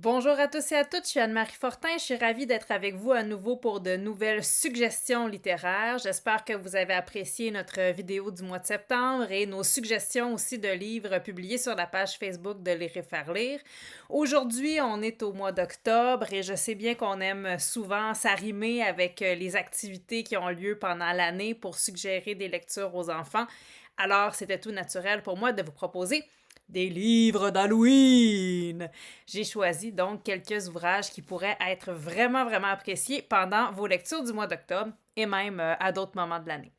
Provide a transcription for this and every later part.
Bonjour à tous et à toutes, je suis Anne-Marie Fortin, je suis ravie d'être avec vous à nouveau pour de nouvelles suggestions littéraires. J'espère que vous avez apprécié notre vidéo du mois de septembre et nos suggestions aussi de livres publiés sur la page Facebook de Lire et faire lire. Aujourd'hui, on est au mois d'octobre et je sais bien qu'on aime souvent s'arrimer avec les activités qui ont lieu pendant l'année pour suggérer des lectures aux enfants. Alors, c'était tout naturel pour moi de vous proposer des livres d'Halloween. J'ai choisi donc quelques ouvrages qui pourraient être vraiment appréciés pendant vos lectures du mois d'octobre et même à d'autres moments de l'année.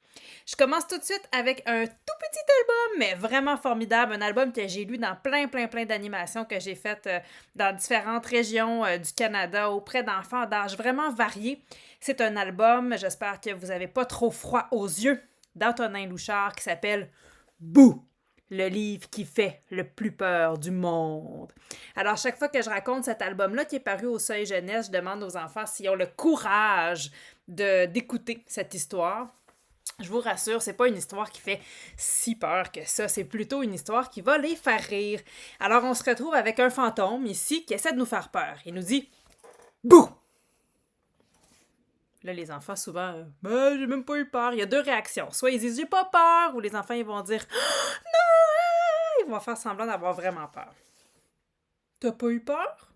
Je commence tout de suite avec un tout petit album, mais vraiment formidable, un album que j'ai lu dans plein d'animations que j'ai faites dans différentes régions du Canada auprès d'enfants d'âge vraiment variés. C'est un album, j'espère que vous n'avez pas trop froid aux yeux, d'Antonin Louchard qui s'appelle Bouh! Le livre qui fait le plus peur du monde. Alors, chaque fois que je raconte cet album-là qui est paru au Seuil Jeunesse, je demande aux enfants s'ils ont le courage d'écouter cette histoire. Je vous rassure, c'est pas une histoire qui fait si peur que ça, c'est plutôt une histoire qui va les faire rire. Alors, on se retrouve avec un fantôme ici qui essaie de nous faire peur. Il nous dit « Bouh! » Là, les enfants, souvent, ben, j'ai même pas eu peur. Il y a deux réactions. Soit ils disent j'ai pas peur, ou les enfants, ils vont dire non! Ils vont faire semblant d'avoir vraiment peur. T'as pas eu peur?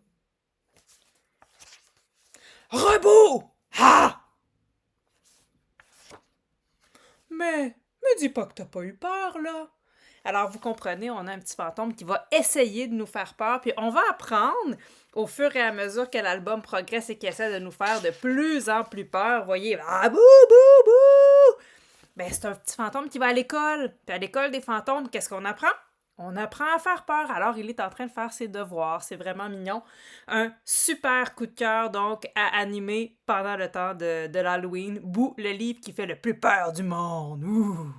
Rebou! Ah! Mais dis pas que t'as pas eu peur, là. Alors, vous comprenez, on a un petit fantôme qui va essayer de nous faire peur, puis on va apprendre au fur et à mesure que l'album progresse et qu'il essaie de nous faire de plus en plus peur. Vous voyez, ah, bouh, bouh, bouh! Ben, c'est un petit fantôme qui va à l'école. Puis à l'école des fantômes, qu'est-ce qu'on apprend? On apprend à faire peur. Alors, il est en train de faire ses devoirs. C'est vraiment mignon. Un super coup de cœur, donc, à animer pendant le temps de l'Halloween. Bouh, le livre qui fait le plus peur du monde. Ouh!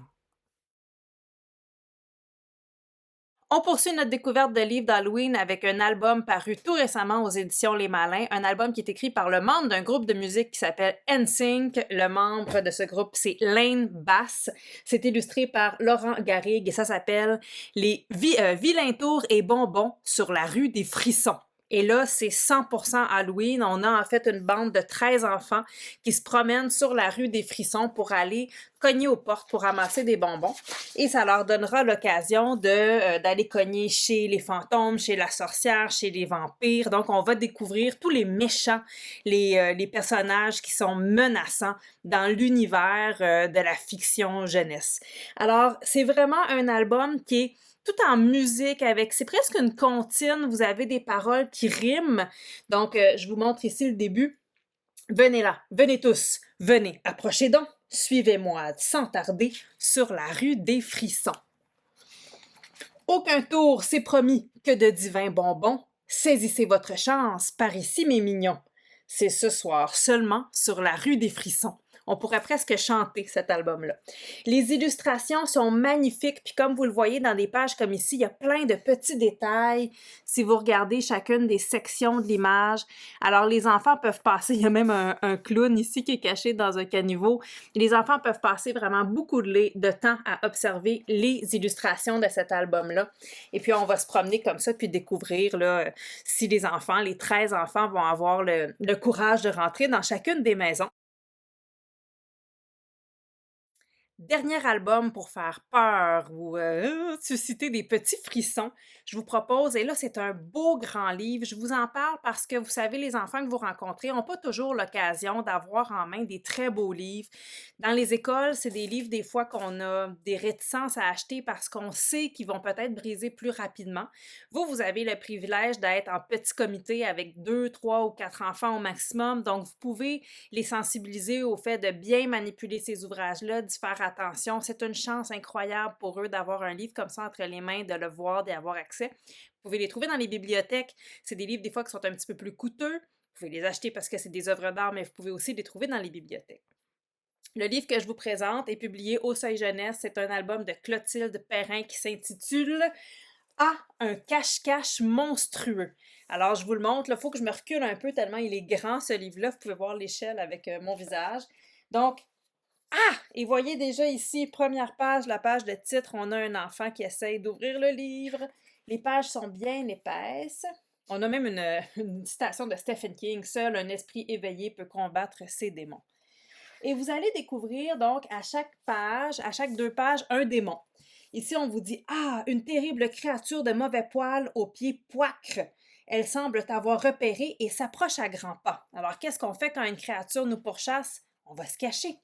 On poursuit notre découverte de livres d'Halloween avec un album paru tout récemment aux éditions Les Malins, un album qui est écrit par le membre d'un groupe de musique qui s'appelle NSYNC. Le membre de ce groupe, c'est Lane Bass. C'est illustré par Laurent Garrigue et ça s'appelle Les vilains tours et bonbons sur la rue des frissons. Et là, c'est 100% Halloween. On a en fait une bande de 13 enfants qui se promènent sur la rue des frissons pour aller cogner aux portes pour ramasser des bonbons. Et ça leur donnera l'occasion d'aller cogner chez les fantômes, chez la sorcière, chez les vampires. Donc, on va découvrir tous les méchants, les personnages qui sont menaçants dans l'univers de la fiction jeunesse. Alors, c'est vraiment un album qui est tout en musique avec, c'est presque une comptine, vous avez des paroles qui riment. Donc, je vous montre ici le début. Venez là, venez tous, venez, approchez donc, suivez-moi sans tarder sur la rue des frissons. Aucun tour, c'est promis, que de divins bonbons. Saisissez votre chance, par ici mes mignons. C'est ce soir seulement sur la rue des frissons. On pourrait presque chanter cet album-là. Les illustrations sont magnifiques, puis comme vous le voyez dans des pages comme ici, il y a plein de petits détails. Si vous regardez chacune des sections de l'image, alors les enfants peuvent passer, il y a même un clown ici qui est caché dans un caniveau. Les enfants peuvent passer vraiment beaucoup de temps à observer les illustrations de cet album-là. Et puis on va se promener comme ça, puis découvrir là, si les enfants, les 13 enfants vont avoir le courage de rentrer dans chacune des maisons. Dernier album pour faire peur ou susciter des petits frissons, je vous propose, et là c'est un beau grand livre, je vous en parle parce que vous savez, les enfants que vous rencontrez n'ont pas toujours l'occasion d'avoir en main des très beaux livres. Dans les écoles, c'est des livres des fois qu'on a des réticences à acheter parce qu'on sait qu'ils vont peut-être briser plus rapidement. Vous avez le privilège d'être en petit comité avec 2, 3 ou 4 enfants au maximum, donc vous pouvez les sensibiliser au fait de bien manipuler ces ouvrages-là, d'y faire attention. C'est une chance incroyable pour eux d'avoir un livre comme ça entre les mains, de le voir, d'y avoir accès. Vous pouvez les trouver dans les bibliothèques. C'est des livres des fois qui sont un petit peu plus coûteux. Vous pouvez les acheter parce que c'est des œuvres d'art, mais vous pouvez aussi les trouver dans les bibliothèques. Le livre que je vous présente est publié au Seuil Jeunesse. C'est un album de Clotilde Perrin qui s'intitule Ah, un cache-cache monstrueux. Alors, je vous le montre. Il faut que je me recule un peu tellement il est grand, ce livre-là. Vous pouvez voir l'échelle avec mon visage. Donc, et voyez déjà ici, première page, la page de titre, on a un enfant qui essaye d'ouvrir le livre. Les pages sont bien épaisses. On a même une citation de Stephen King, seul un esprit éveillé peut combattre ses démons. Et vous allez découvrir donc à chaque page, à chaque 2 pages, un démon. Ici, on vous dit ah, une terrible créature de mauvais poil aux pieds poicres. Elle semble t'avoir repéré et s'approche à grands pas. Alors, qu'est-ce qu'on fait quand une créature nous pourchasse? On va se cacher.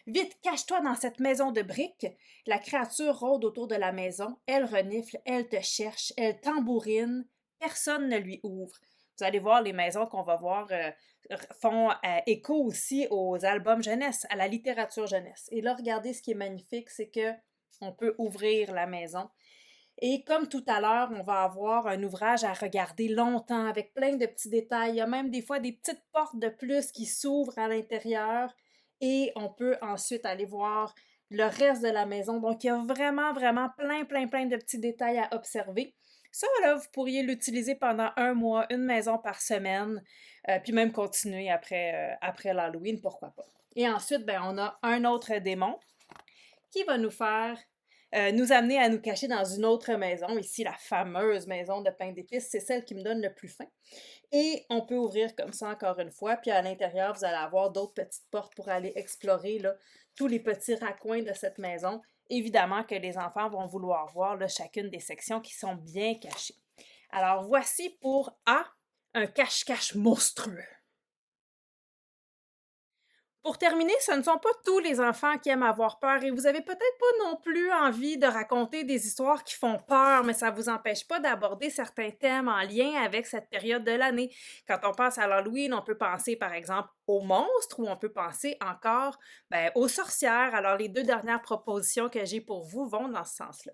Vite, cache-toi dans cette maison de briques. La créature rôde autour de la maison. Elle renifle, elle te cherche, elle tambourine. Personne ne lui ouvre. Vous allez voir, les maisons qu'on va voir font écho aussi aux albums jeunesse, à la littérature jeunesse. Et là, regardez ce qui est magnifique, c'est que on peut ouvrir la maison. Et comme tout à l'heure, on va avoir un ouvrage à regarder longtemps avec plein de petits détails. Il y a même des fois des petites portes de plus qui s'ouvrent à l'intérieur et on peut ensuite aller voir le reste de la maison. Donc, il y a vraiment, vraiment plein de petits détails à observer. Ça, là, vous pourriez l'utiliser pendant 1 mois, une maison par semaine, puis même continuer après l'Halloween, pourquoi pas. Et ensuite, ben, on a un autre démon qui va nous faire nous amener à nous cacher dans une autre maison. Ici, la fameuse maison de pain d'épices, c'est celle qui me donne le plus faim. Et on peut ouvrir comme ça encore une fois, puis à l'intérieur, vous allez avoir d'autres petites portes pour aller explorer là, tous les petits raccoins de cette maison. Évidemment que les enfants vont vouloir voir là, chacune des sections qui sont bien cachées. Alors voici pour A, un cache-cache monstrueux. Pour terminer, ce ne sont pas tous les enfants qui aiment avoir peur et vous avez peut-être pas non plus envie de raconter des histoires qui font peur, mais ça ne vous empêche pas d'aborder certains thèmes en lien avec cette période de l'année. Quand on pense à l'Halloween, on peut penser par exemple aux monstres ou on peut penser encore aux sorcières. Alors les 2 dernières propositions que j'ai pour vous vont dans ce sens-là.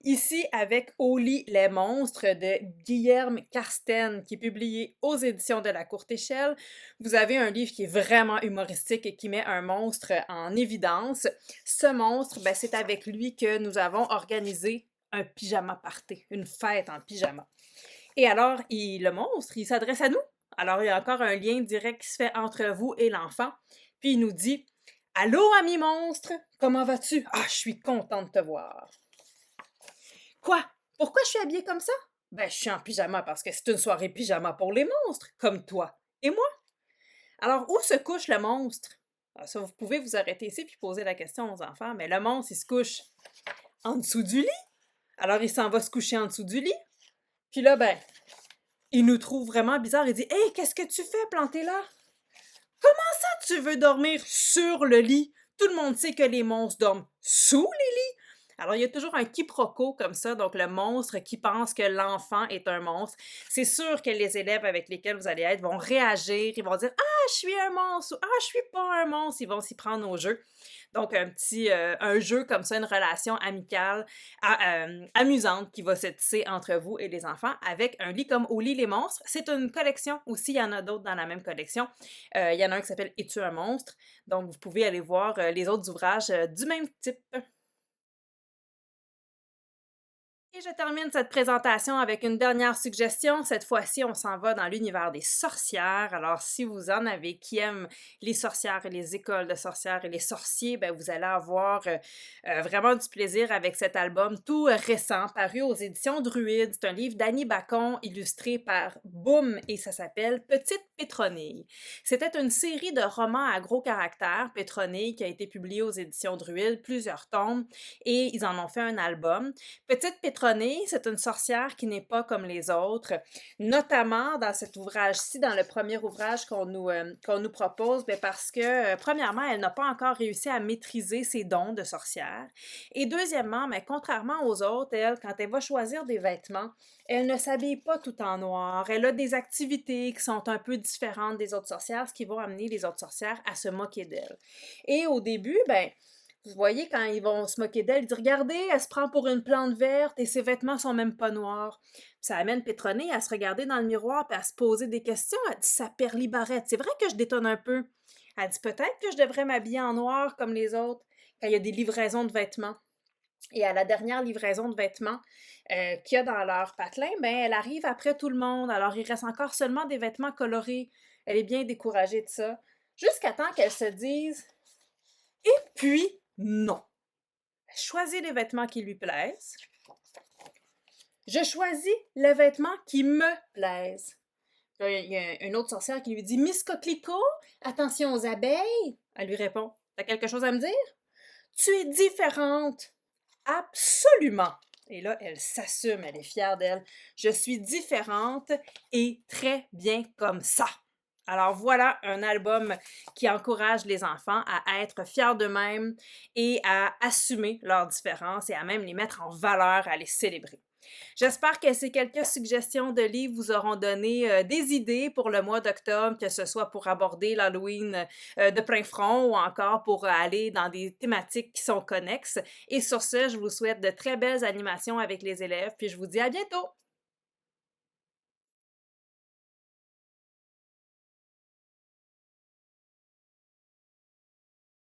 Ici, avec Au lit les monstres de Guilherme Carsten, qui est publié aux éditions de la Courte Échelle. Vous avez un livre qui est vraiment humoristique et qui met un monstre en évidence. Ce monstre, c'est avec lui que nous avons organisé un pyjama party, une fête en pyjama. Et alors, le monstre, il s'adresse à nous. Alors, il y a encore un lien direct qui se fait entre vous et l'enfant. Puis il nous dit allô, ami monstre, comment vas-tu? Ah, je suis content de te voir. Quoi? Pourquoi je suis habillée comme ça? Je suis en pyjama parce que c'est une soirée pyjama pour les monstres, comme toi et moi. Alors, où se couche le monstre? Alors, ça, vous pouvez vous arrêter ici puis poser la question aux enfants, mais le monstre, il se couche en dessous du lit. Alors, il s'en va se coucher en dessous du lit. Puis là, il nous trouve vraiment bizarre. Il dit hey, qu'est-ce que tu fais planté là? Comment ça, tu veux dormir sur le lit? Tout le monde sait que les monstres dorment sous les lits. Alors, il y a toujours un quiproquo comme ça, donc le monstre qui pense que l'enfant est un monstre. C'est sûr que les élèves avec lesquels vous allez être vont réagir, ils vont dire ah, je suis un monstre ou ah, je suis pas un monstre. Ils vont s'y prendre au jeu. Donc, un jeu comme ça, une relation amicale, amusante qui va se tisser entre vous et les enfants avec un lit comme Au lit les monstres. C'est une collection aussi, il y en a d'autres dans la même collection. Il y en a un qui s'appelle Es-tu un monstre? Donc, vous pouvez aller voir les autres ouvrages du même type. Et je termine cette présentation avec une dernière suggestion. Cette fois-ci, on s'en va dans l'univers des sorcières. Alors, si vous en avez qui aiment les sorcières et les écoles de sorcières et les sorciers, vous allez avoir vraiment du plaisir avec cet album tout récent, paru aux éditions Druide. C'est un livre d'Annie Bacon, illustré par Boom, et ça s'appelle Petite Pétronille. C'était une série de romans à gros caractères, Pétronille, qui a été publiée aux éditions Druide, plusieurs tomes, et ils en ont fait un album. Petite Pétronille, c'est une sorcière qui n'est pas comme les autres, notamment dans cet ouvrage-ci, dans le premier ouvrage qu'on nous propose, parce que, premièrement, elle n'a pas encore réussi à maîtriser ses dons de sorcière. Et deuxièmement, mais contrairement aux autres, elle, quand elle va choisir des vêtements, elle ne s'habille pas tout en noir. Elle a des activités qui sont un peu différentes des autres sorcières, ce qui va amener les autres sorcières à se moquer d'elle. Et au début, vous voyez, quand ils vont se moquer d'elle, ils disent regardez, elle se prend pour une plante verte et ses vêtements sont même pas noirs. Puis ça amène Pétronée à se regarder dans le miroir et à se poser des questions. Elle dit sa perlibarette, c'est vrai que je détonne un peu. Elle dit peut-être que je devrais m'habiller en noir comme les autres quand il y a des livraisons de vêtements. Et à la dernière livraison de vêtements qu'il y a dans leur patelin, elle arrive après tout le monde. Alors il reste encore seulement des vêtements colorés. Elle est bien découragée de ça. Jusqu'à temps qu'elle se dise et puis, non. Choisit les vêtements qui lui plaisent. Je choisis les vêtements qui me plaisent. Là, il y a une autre sorcière qui lui dit Miss Coquelicot, attention aux abeilles. Elle lui répond T'as quelque chose à me dire? Tu es différente. Absolument. Et là, elle s'assume, elle est fière d'elle. Je suis différente et très bien comme ça. Alors voilà un album qui encourage les enfants à être fiers d'eux-mêmes et à assumer leurs différences et à même les mettre en valeur, à les célébrer. J'espère que ces quelques suggestions de livres vous auront donné des idées pour le mois d'octobre, que ce soit pour aborder l'Halloween de plein front ou encore pour aller dans des thématiques qui sont connexes. Et sur ce, je vous souhaite de très belles animations avec les élèves, puis je vous dis à bientôt!